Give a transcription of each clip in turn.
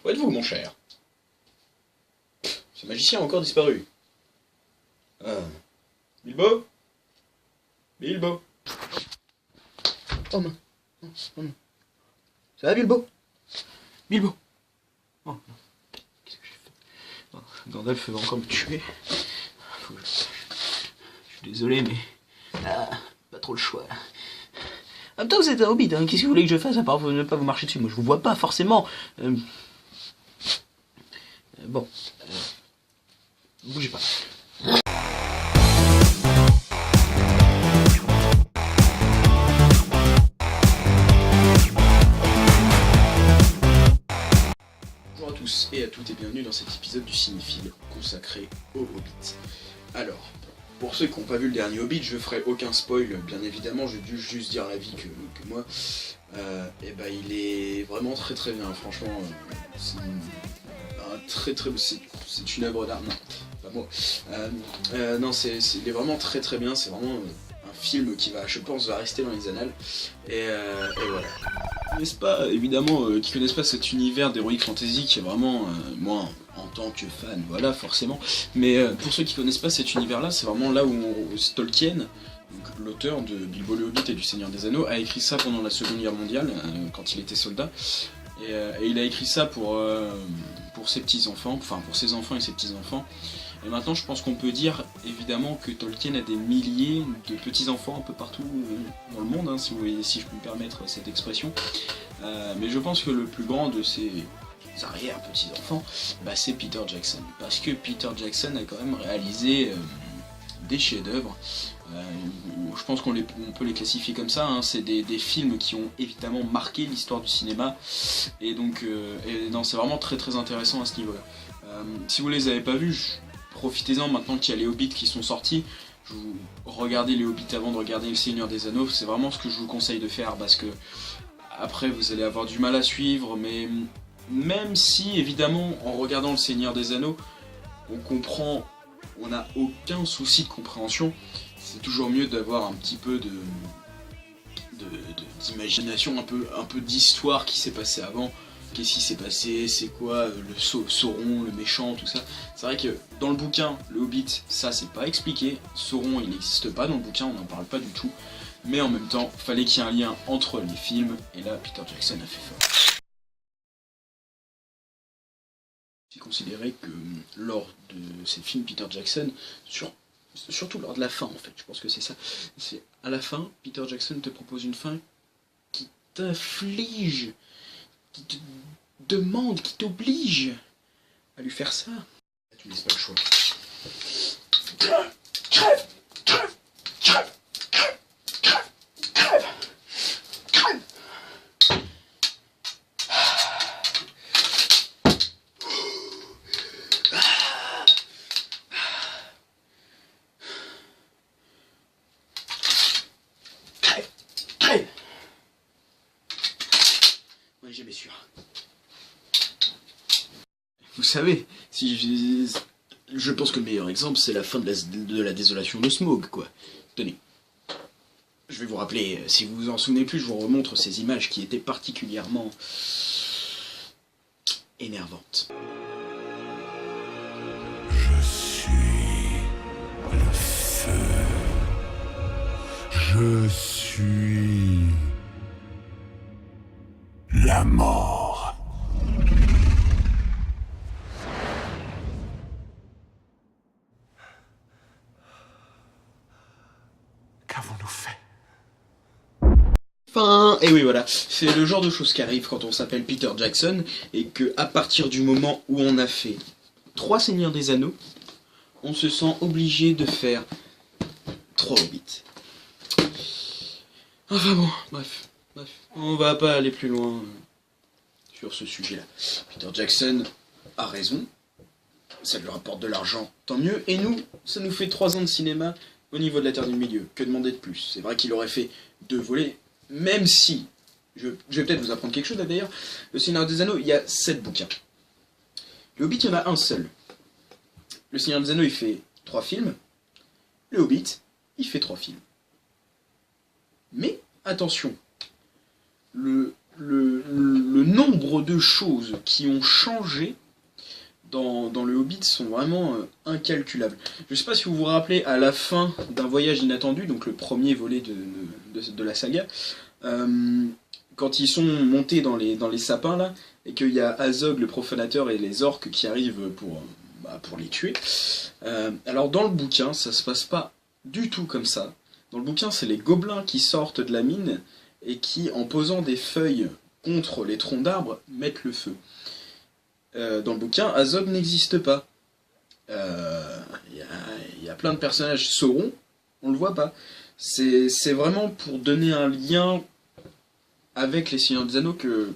Où êtes-vous, mon cher? Ce magicien a encore disparu. Ah. Bilbo? Bilbo? Oh non. Non, non, non. Ça va, Bilbo? Bilbo? Oh non. Qu'est-ce que j'ai fait? Oh, Gandalf va encore me tuer. Je suis désolé, mais... Ah, pas trop le choix. En même temps, vous êtes un hobbit, hein. Qu'est-ce que vous voulez que je fasse à part ne pas vous marcher dessus? Moi, je vous vois pas forcément. Bon. Bougez pas. Bonjour à tous et à toutes et bienvenue dans cet épisode du Cinéphile consacré au Hobbit. Alors, pour ceux qui n'ont pas vu le dernier Hobbit, je ferai aucun spoil, bien évidemment, je vais juste dire l'avis que moi. Et bah il est vraiment très très bien, franchement, c'est une œuvre d'art, non, pas moi. Non, il est vraiment très très bien, c'est vraiment un film qui va, je pense, va rester dans les annales. Et voilà. N'est-ce pas, évidemment, qui connaissent pas cet univers d'Heroic Fantasy qui est vraiment, moi, en tant que fan, voilà, forcément, mais pour ceux qui connaissent pas cet univers-là, c'est vraiment là où Tolkien, l'auteur de Bilbo le Hobbit et du Seigneur des Anneaux, a écrit ça pendant la Seconde Guerre mondiale, quand il était soldat, et il a écrit ça pour ses petits-enfants, enfin pour ses enfants et ses petits-enfants. Et maintenant, je pense qu'on peut dire, évidemment, que Tolkien a des milliers de petits-enfants un peu partout dans le monde, hein, si je peux me permettre cette expression. Mais je pense que le plus grand de ses arrière-petits-enfants, bah, c'est Peter Jackson. Parce que Peter Jackson a quand même réalisé des chefs-d'œuvre. Je pense qu'on peut les classifier comme ça, hein. C'est des films qui ont évidemment marqué l'histoire du cinéma. Et donc, non, c'est vraiment très très intéressant à ce niveau-là. Si vous les avez pas vus, profitez-en maintenant qu'il y a les Hobbits qui sont sortis. Regardez les Hobbits avant de regarder le Seigneur des Anneaux, c'est vraiment ce que je vous conseille de faire, parce que après vous allez avoir du mal à suivre, mais même si évidemment en regardant le Seigneur des Anneaux, on comprend, on n'a aucun souci de compréhension, c'est toujours mieux d'avoir un petit peu d'imagination, un peu d'histoire qui s'est passé avant. Qu'est-ce qui s'est passé, c'est quoi le Sauron, le méchant, tout ça. C'est vrai que dans le bouquin, le Hobbit, ça c'est pas expliqué. Sauron, il n'existe pas dans le bouquin, on n'en parle pas du tout. Mais en même temps, fallait qu'il y ait un lien entre les films, et là, Peter Jackson a fait fort. C'est considéré que lors de ces films, Peter Jackson, surtout lors de la fin en fait, je pense que c'est ça. C'est à la fin, Peter Jackson te propose une fin qui t'afflige, qui te demande, qui t'oblige à lui faire ça. Tu laisses pas le choix. Crève, crève, crève, crève, crève, crève, crève, crève. Crève, crève. Oui, j'ai bien sûr. Vous savez, si je pense que le meilleur exemple, c'est la fin de la désolation de Smaug, quoi. Tenez. Je vais vous rappeler, si vous vous en souvenez plus, je vous remontre ces images qui étaient particulièrement énervantes. Je suis le feu. Je suis la mort. Qu'avons-nous fait? Enfin, et oui voilà, c'est le genre de choses qui arrive quand on s'appelle Peter Jackson, et que à partir du moment où on a fait 3 Seigneurs des Anneaux, on se sent obligé de faire 3 Hobbits. Enfin bon, bref, on va pas aller plus loin sur ce sujet-là. Peter Jackson a raison, ça lui rapporte de l'argent, tant mieux, et nous, ça nous fait 3 ans de cinéma au niveau de la Terre du Milieu, que demander de plus? C'est vrai qu'il aurait fait 2 volets, même si, je vais peut-être vous apprendre quelque chose là d'ailleurs, le Seigneur des Anneaux, il y a 7 bouquins. Le Hobbit, il y en a un seul. Le Seigneur des Anneaux, il fait 3 films, le Hobbit, il fait 3 films. Mais, attention, le le nombre de choses qui ont changé dans le Hobbit sont vraiment incalculables. Je sais pas si vous vous rappelez, à la fin d'un voyage inattendu, donc le premier volet de la saga, quand ils sont montés dans les sapins là, et qu'il y a Azog le profanateur et les orques qui arrivent pour les tuer. Alors dans le bouquin, ça se passe pas du tout comme ça. Dans le bouquin, c'est les gobelins qui sortent de la mine et qui, en posant des feuilles contre les troncs d'arbres, mettent le feu. Dans le bouquin, Azog n'existe pas. Il y a plein de personnages. Sauron, on le voit pas. C'est vraiment pour donner un lien avec les Seigneurs des Anneaux que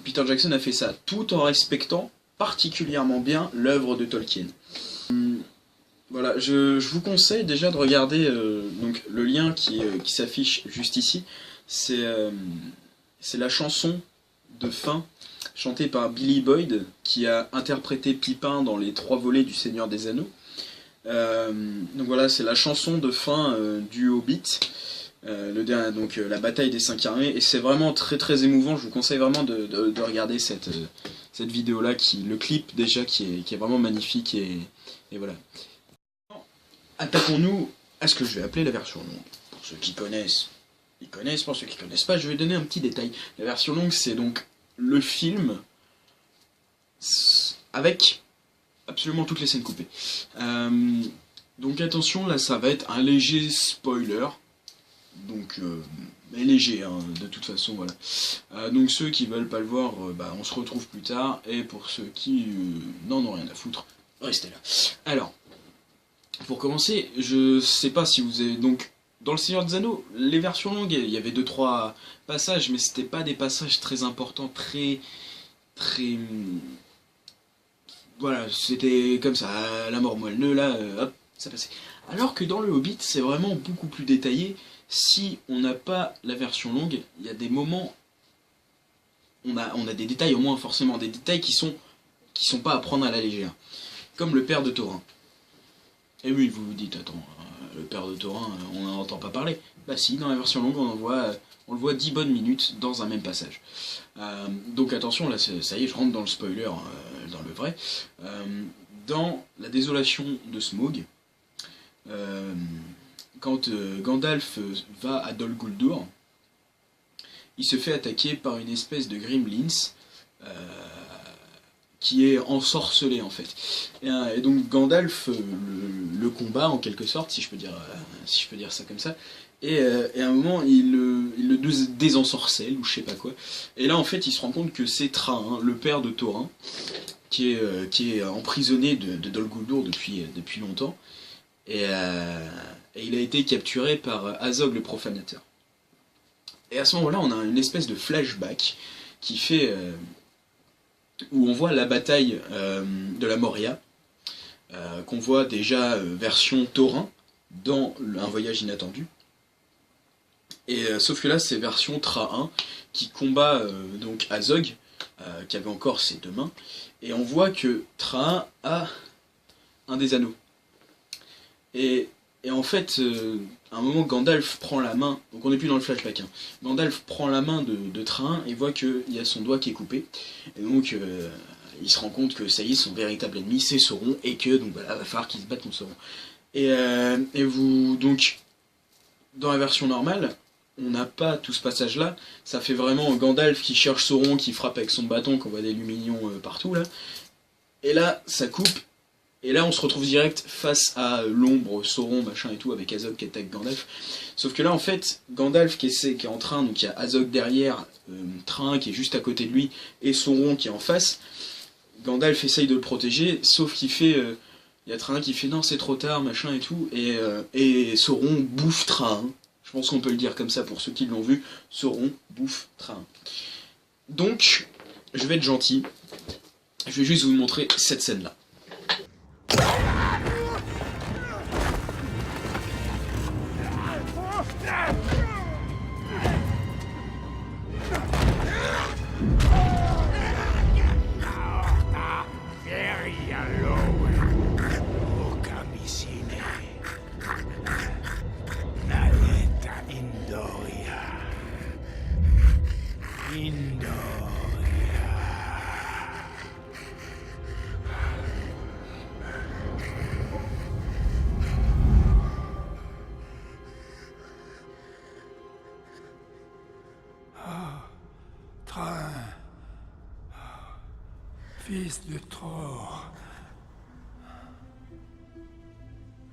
Peter Jackson a fait ça, tout en respectant particulièrement bien l'œuvre de Tolkien. Voilà, je vous conseille déjà de regarder donc le lien qui s'affiche juste ici. C'est la chanson de fin chantée par Billy Boyd qui a interprété Pipin dans les 3 volets du Seigneur des Anneaux. Donc voilà, c'est la chanson de fin du Hobbit. Donc la bataille des 5 armées, et c'est vraiment très très émouvant. Je vous conseille vraiment de regarder cette vidéo là, le clip déjà qui est vraiment magnifique, et voilà. Attaquons-nous à ce que je vais appeler la version longue. Pour ceux qui connaissent, ils connaissent. Pour ceux qui connaissent pas, je vais donner un petit détail. La version longue, c'est donc le film avec absolument toutes les scènes coupées. Donc attention, là ça va être un léger spoiler. Donc, mais léger, hein, de toute façon, voilà. Donc ceux qui veulent pas le voir, on se retrouve plus tard, et pour ceux qui n'en ont rien à foutre, restez là. Alors, pour commencer, je sais pas si vous avez... Donc, dans le Seigneur des Anneaux, les versions longues, il y avait 2-3 passages, mais c'était pas des passages très importants, très... Voilà, c'était comme ça, la mort moelle, là, hop, ça passait. Alors que dans le Hobbit, c'est vraiment beaucoup plus détaillé. Si on n'a pas la version longue, il y a des moments, on a des détails, au moins forcément des détails qui sont pas à prendre à la légère. Comme le père de Thorin. Et oui, vous vous dites, attends, le père de Thorin, on n'en entend pas parler. Bah si, dans la version longue, on le voit 10 bonnes minutes dans un même passage. Donc attention, là, ça y est, je rentre dans le spoiler, dans le vrai. Dans la désolation de Smaug, quand Gandalf va à Dol Guldur, il se fait attaquer par une espèce de gremlins qui est ensorcelé en fait. Et donc Gandalf le combat en quelque sorte, si je peux dire ça comme ça. Et à un moment, il le désensorcelle ou je sais pas quoi. Et là en fait, il se rend compte que c'est Trahin, le père de Thorin, qui est emprisonné de Dol Guldur depuis longtemps. Et il a été capturé par Azog le profanateur. Et à ce moment-là, on a une espèce de flashback qui fait... où on voit la bataille de la Moria, qu'on voit déjà version Thorin, dans Un voyage inattendu. Et sauf que là, c'est version Trahin, qui combat donc Azog, qui avait encore ses 2 mains. Et on voit que Trahin a un des anneaux. Et en fait, à un moment, Gandalf prend la main, donc on n'est plus dans le flashback, hein. Gandalf prend la main de Trahin et voit qu'il y a son doigt qui est coupé. Et donc, il se rend compte que ça y est, son véritable ennemi, c'est Sauron, et que, donc voilà, va falloir qu'il se batte contre Sauron. Et vous, donc, dans la version normale, on n'a pas tout ce passage-là. Ça fait vraiment Gandalf qui cherche Sauron, qui frappe avec son bâton, qu'on voit des luminions partout, là. Et là, ça coupe. Et là, on se retrouve direct face à l'ombre, Sauron, machin et tout, avec Azog qui attaque Gandalf. Sauf que là, en fait, Gandalf qui est en train, donc il y a Azog derrière, Trahin qui est juste à côté de lui, et Sauron qui est en face. Gandalf essaye de le protéger, sauf qu'il fait... il y a Trahin qui fait non, c'est trop tard, machin et tout, et Sauron bouffe Trahin. Je pense qu'on peut le dire comme ça pour ceux qui l'ont vu. Sauron bouffe Trahin. Donc, je vais être gentil. Je vais juste vous montrer cette scène-là. Train. Fils de Tror.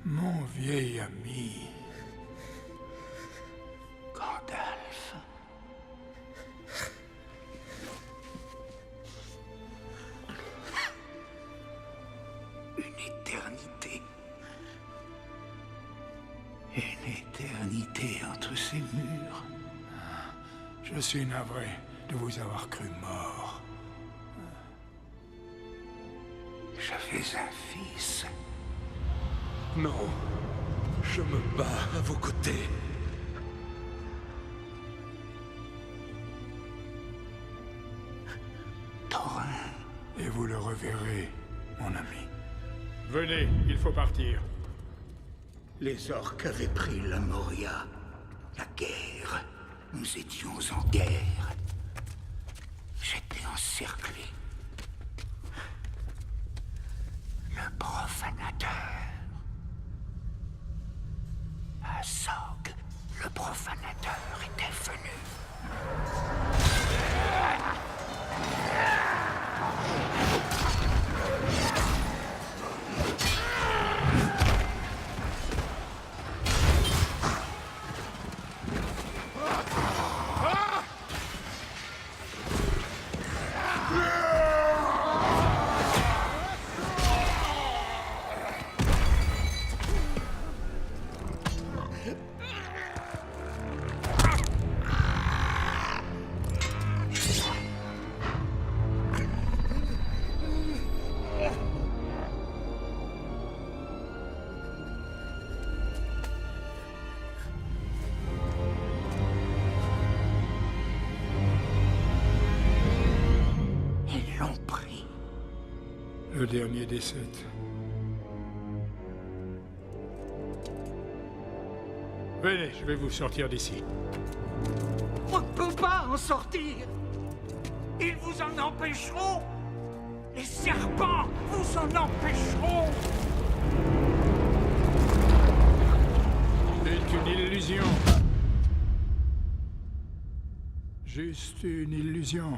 Mon vieil ami. Gandalf. Une éternité. Une éternité entre ces murs. Je suis navré de vous avoir cru mort. J'avais un fils. Non. Je me bats à vos côtés. Thorin. Et vous le reverrez, mon ami. Venez, il faut partir. Les orques avaient pris la Moria. La guerre. Nous étions en guerre. J'étais encerclé. Le profanateur. Azog, le profanateur, était venu. Le dernier des 7. Venez, je vais vous sortir d'ici. On ne peut pas en sortir. Ils vous en empêcheront. Les serpents vous en empêcheront. C'est une illusion. Juste une illusion.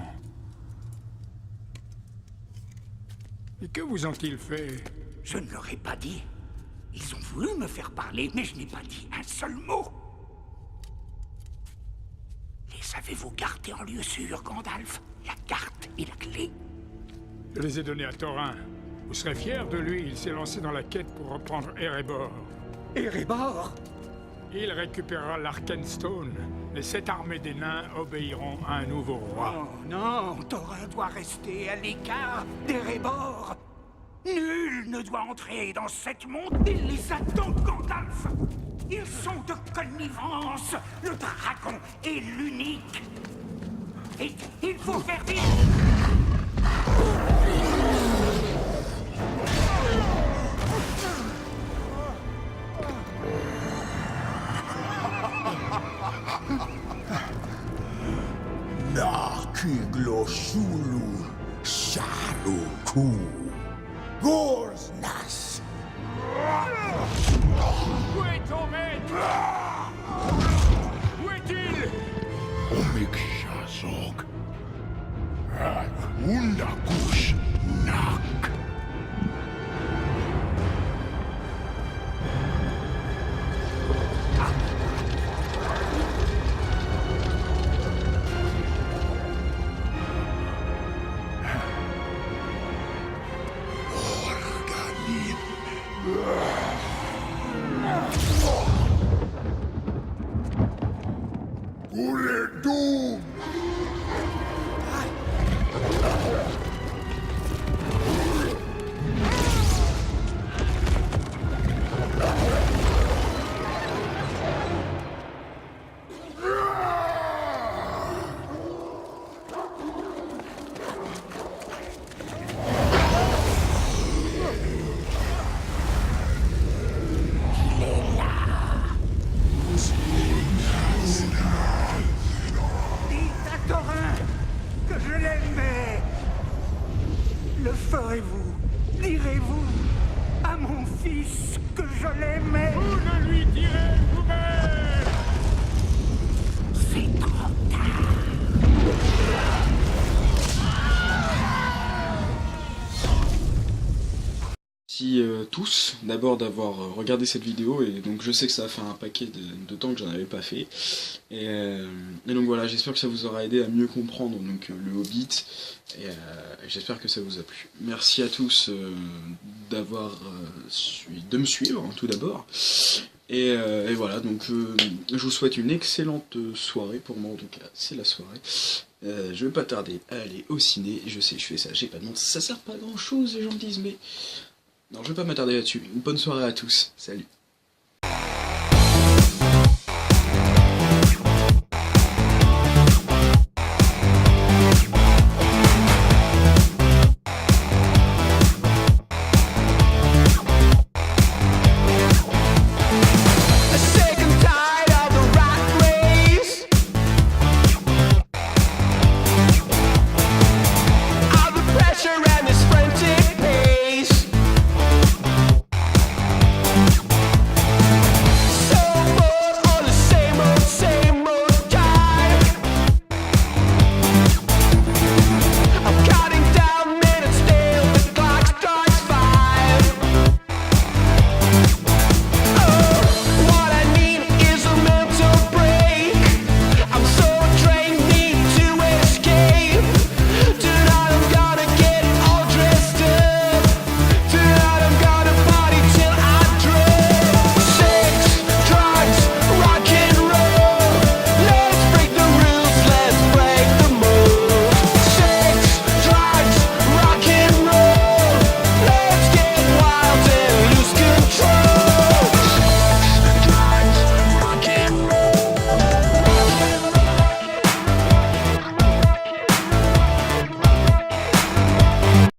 Et que vous ont-ils fait? Je ne leur ai pas dit. Ils ont voulu me faire parler, mais je n'ai pas dit un seul mot. Les avez-vous gardés en lieu sûr, Gandalf? La carte et la clé? Je les ai donnés à Thorin. Vous serez fiers de lui, il s'est lancé dans la quête pour reprendre Erebor. Erebor? Il récupérera l'Arkenstone. Les 7 armées des nains obéiront à un nouveau roi. Oh non, Thorin doit rester à l'écart d'Erebor. Nul ne doit entrer dans cette monde. Il les attend, Gandalf. Ils sont de connivence. Le dragon est l'unique. Et il faut faire vite. Narkiglo Shulu Sharuku Gorsnas. Où est ton maître? Où est-il? Omikshazog Undakush Nak. l'aimais. Le ferez-vous? Direz-vous à mon fils que je l'aimais? Vous ne lui direz vous-même! C'est trop tard. Merci tous d'abord d'avoir regardé cette vidéo, et donc je sais que ça a fait un paquet de temps que j'en avais pas fait, et donc voilà, j'espère que ça vous aura aidé à mieux comprendre donc le Hobbit, et j'espère que ça vous a plu. Merci à tous de me suivre tout d'abord, et voilà, donc je vous souhaite une excellente soirée. Pour moi en tout cas c'est la soirée. Je vais pas tarder à aller au ciné, je sais, je fais ça, j'ai pas de montre, ça sert pas à grand chose, les gens me disent, mais non, je vais pas m'attarder là-dessus. Une bonne soirée à tous, salut.